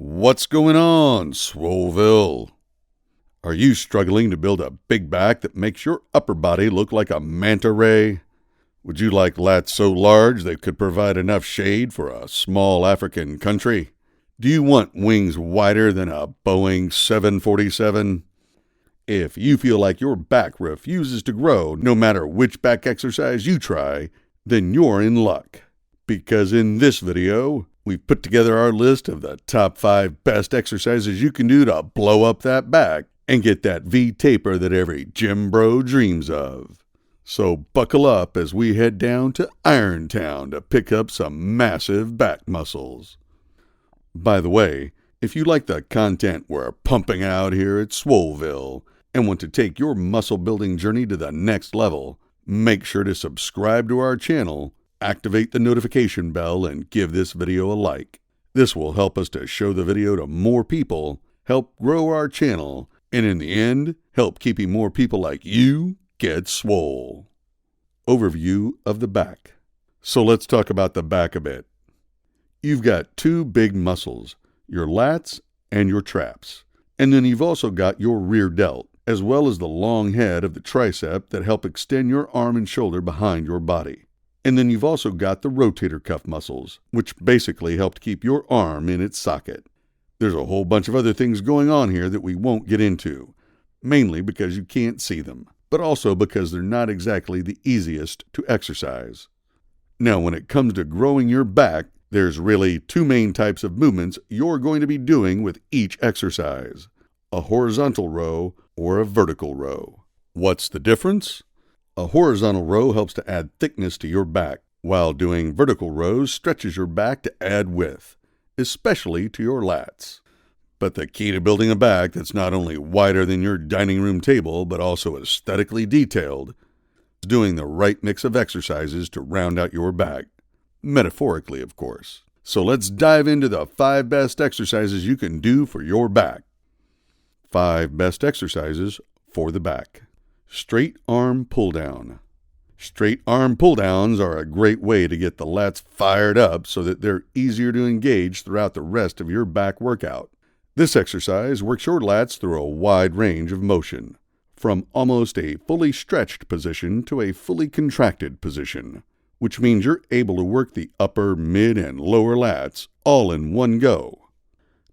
What's going on, SwoleVille? Are you struggling to build a big back that makes your upper body look like a manta ray? Would you like lats so large they could provide enough shade for a small African country? Do you want wings wider than a Boeing 747? If you feel like your back refuses to grow no matter which back exercise you try, then you're in luck. Because in this video, we've put together our list of the top 5 best exercises you can do to blow up that back and get that vtaper that every gym bro dreams of. So buckle up as we head down to Irontown to pick up some massive back muscles. By the way, if you like the content we're pumping out here at SwoleVille and want to take your muscle building journey to the next level, make sure to subscribe to our channel, activate the notification bell, and give this video a like. This will help us to show the video to more people, help grow our channel, and in the end, help keeping more people like you get swole. Overview of the back. So let's talk about the back a bit. You've got 2 big muscles, your lats and your traps. And then you've also got your rear delt, as well as the long head of the tricep that help extend your arm and shoulder behind your body. And then you've also got the rotator cuff muscles, which basically help to keep your arm in its socket. There's a whole bunch of other things going on here that we won't get into, mainly because you can't see them, but also because they're not exactly the easiest to exercise. Now, when it comes to growing your back, there's really 2 main types of movements you're going to be doing with each exercise: a horizontal row or a vertical row. What's the difference? A horizontal row helps to add thickness to your back, while doing vertical rows stretches your back to add width, especially to your lats. But the key to building a back that's not only wider than your dining room table, but also aesthetically detailed, is doing the right mix of exercises to round out your back. Metaphorically, of course. So let's dive into the 5 best exercises you can do for your back. 5 best exercises for the back. Straight arm pull down. Straight arm pull downs are a great way to get the lats fired up so that they're easier to engage throughout the rest of your back workout. This exercise works your lats through a wide range of motion, from almost a fully stretched position to a fully contracted position, which means you're able to work the upper, mid, and lower lats all in one go.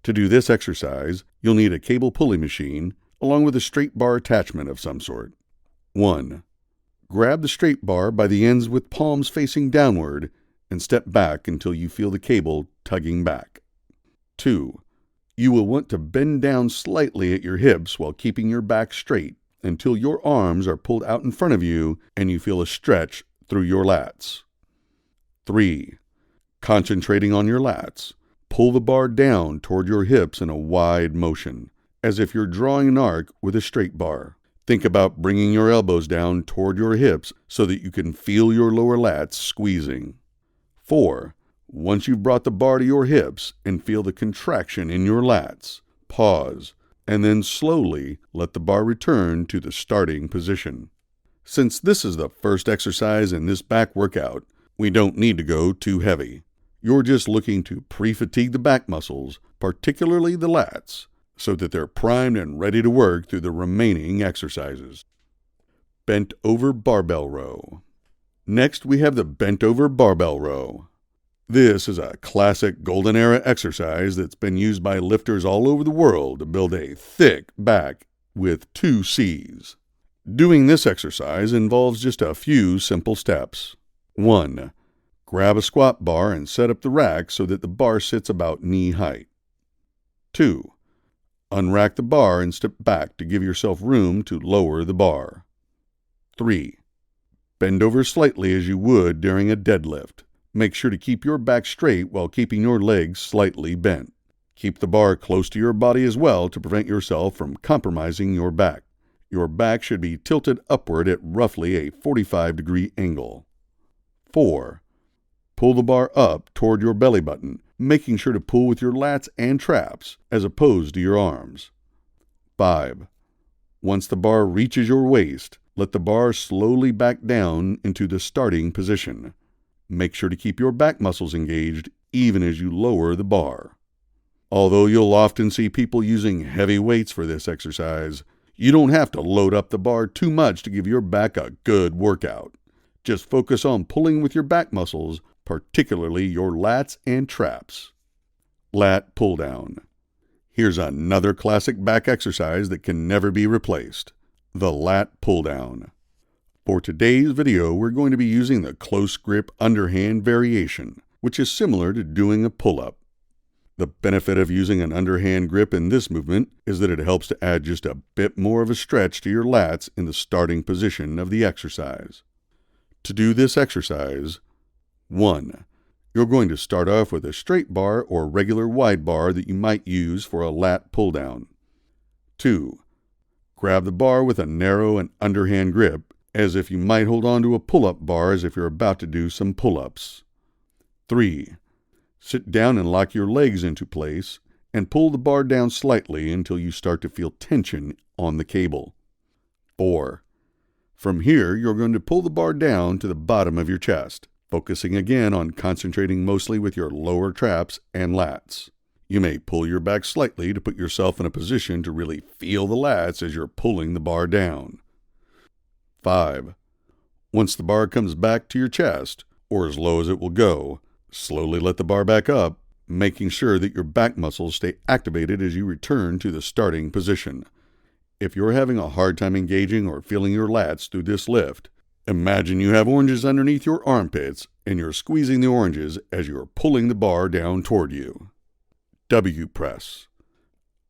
To do this exercise, you'll need a cable pulley machine along with a straight bar attachment of some sort. 1. Grab the straight bar by the ends with palms facing downward and step back until you feel the cable tugging back. 2. You will want to bend down slightly at your hips while keeping your back straight until your arms are pulled out in front of you and you feel a stretch through your lats. 3. Concentrating on your lats, pull the bar down toward your hips in a wide motion, as if you're drawing an arc with a straight bar. Think about bringing your elbows down toward your hips so that you can feel your lower lats squeezing. 4. Once you've brought the bar to your hips and feel the contraction in your lats, pause, and then slowly let the bar return to the starting position. Since this is the first exercise in this back workout, we don't need to go too heavy. You're just looking to pre-fatigue the back muscles, particularly the lats, so that they're primed and ready to work through the remaining exercises. Bent over barbell row. Next, we have the bent over barbell row. This is a classic golden era exercise that's been used by lifters all over the world to build a thick back with 2 C's. Doing this exercise involves just a few simple steps. 1. Grab a squat bar and set up the rack so that the bar sits about knee height. 2. Unrack the bar and step back to give yourself room to lower the bar. 3. Bend over slightly as you would during a deadlift. Make sure to keep your back straight while keeping your legs slightly bent. Keep the bar close to your body as well to prevent yourself from compromising your back. Your back should be tilted upward at roughly a 45-degree angle. 4. Pull the bar up toward your belly button, making sure to pull with your lats and traps as opposed to your arms. 5. Once the bar reaches your waist, let the bar slowly back down into the starting position. Make sure to keep your back muscles engaged even as you lower the bar. Although you'll often see people using heavy weights for this exercise, you don't have to load up the bar too much to give your back a good workout. Just focus on pulling with your back muscles, particularly your lats and traps. Lat Pull Down. Here's another classic back exercise that can never be replaced, the Lat Pull Down. For today's video, we're going to be using the close grip underhand variation, which is similar to doing a pull-up. The benefit of using an underhand grip in this movement is that it helps to add just a bit more of a stretch to your lats in the starting position of the exercise. To do this exercise, 1. You're going to start off with a straight bar or regular wide bar that you might use for a lat pull down. 2. Grab the bar with a narrow and underhand grip, as if you might hold on to a pull-up bar as if you're about to do some pull-ups. 3. Sit down and lock your legs into place and pull the bar down slightly until you start to feel tension on the cable. 4. From here, you're going to pull the bar down to the bottom of your chest, focusing again on concentrating mostly with your lower traps and lats. You may pull your back slightly to put yourself in a position to really feel the lats as you're pulling the bar down. 5. Once the bar comes back to your chest, or as low as it will go, slowly let the bar back up, making sure that your back muscles stay activated as you return to the starting position. If you're having a hard time engaging or feeling your lats through this lift, imagine you have oranges underneath your armpits and you're squeezing the oranges as you're pulling the bar down toward you. W press.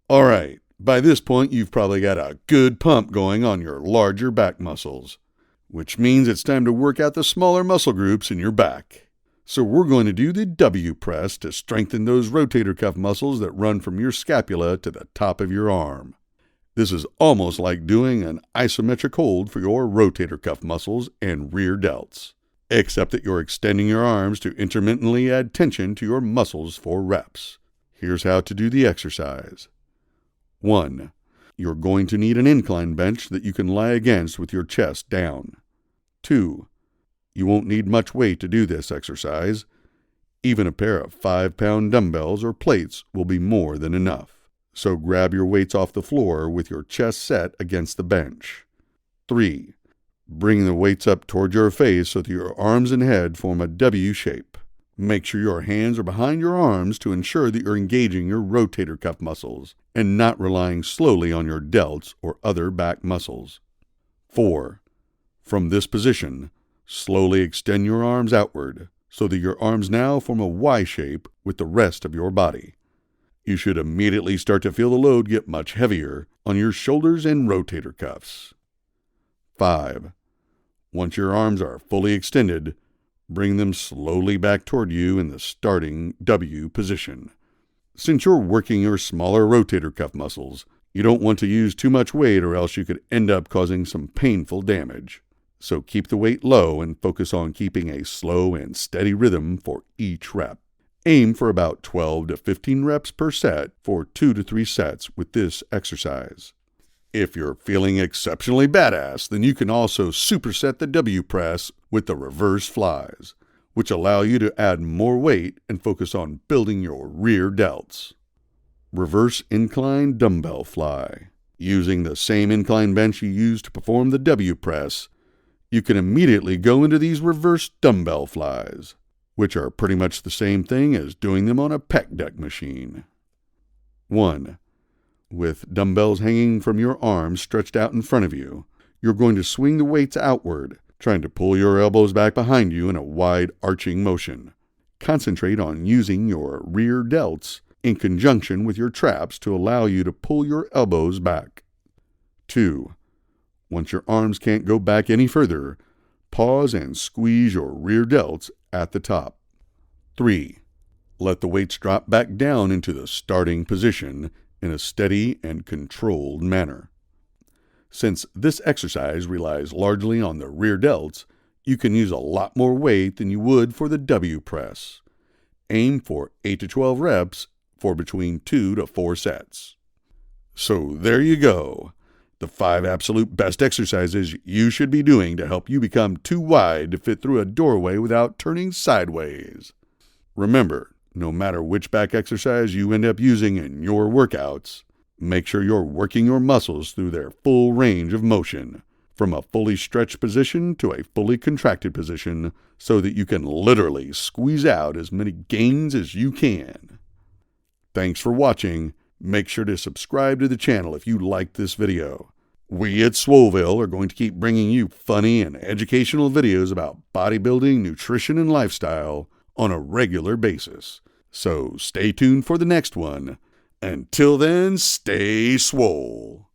All right, by this point you've probably got a good pump going on your larger back muscles, which means it's time to work out the smaller muscle groups in your back. So we're going to do the W press to strengthen those rotator cuff muscles that run from your scapula to the top of your arm. This is almost like doing an isometric hold for your rotator cuff muscles and rear delts, except that you're extending your arms to intermittently add tension to your muscles for reps. Here's how to do the exercise. 1. You're going to need an incline bench that you can lie against with your chest down. 2. You won't need much weight to do this exercise. Even a pair of 5-pound dumbbells or plates will be more than enough. So grab your weights off the floor with your chest set against the bench. 3. Bring the weights up toward your face so that your arms and head form a W shape. Make sure your hands are behind your arms to ensure that you're engaging your rotator cuff muscles and not relying slowly on your delts or other back muscles. 4. From this position, slowly extend your arms outward so that your arms now form a Y shape with the rest of your body. You should immediately start to feel the load get much heavier on your shoulders and rotator cuffs. 5. Once your arms are fully extended, bring them slowly back toward you in the starting W position. Since you're working your smaller rotator cuff muscles, you don't want to use too much weight or else you could end up causing some painful damage. So keep the weight low and focus on keeping a slow and steady rhythm for each rep. Aim for about 12 to 15 reps per set for 2 to 3 sets with this exercise. If you're feeling exceptionally badass, then you can also superset the W press with the reverse flies, which allow you to add more weight and focus on building your rear delts. Reverse incline dumbbell fly. Using the same incline bench you used to perform the W press, you can immediately go into these reverse dumbbell flies, which are pretty much the same thing as doing them on a pec deck machine. 1. With dumbbells hanging from your arms stretched out in front of you, you're going to swing the weights outward, trying to pull your elbows back behind you in a wide arching motion. Concentrate on using your rear delts in conjunction with your traps to allow you to pull your elbows back. 2. Once your arms can't go back any further, pause and squeeze your rear delts at the top. 3. Let the weights drop back down into the starting position in a steady and controlled manner. Since this exercise relies largely on the rear delts, you can use a lot more weight than you would for the W press. Aim for 8 to 12 reps for between 2 to 4 sets. So there you go. The 5 absolute best exercises you should be doing to help you become too wide to fit through a doorway without turning sideways. Remember, No matter which back exercise you end up using in your workouts, make sure you're working your muscles through their full range of motion, from a fully stretched position to a fully contracted position, so that you can literally squeeze out as many gains as you can. Thanks for watching. Make sure to subscribe to the channel if you liked this video. We at SwoleVille are going to keep bringing you funny and educational videos about bodybuilding, nutrition, and lifestyle on a regular basis. So stay tuned for the next one. Until then, stay swole.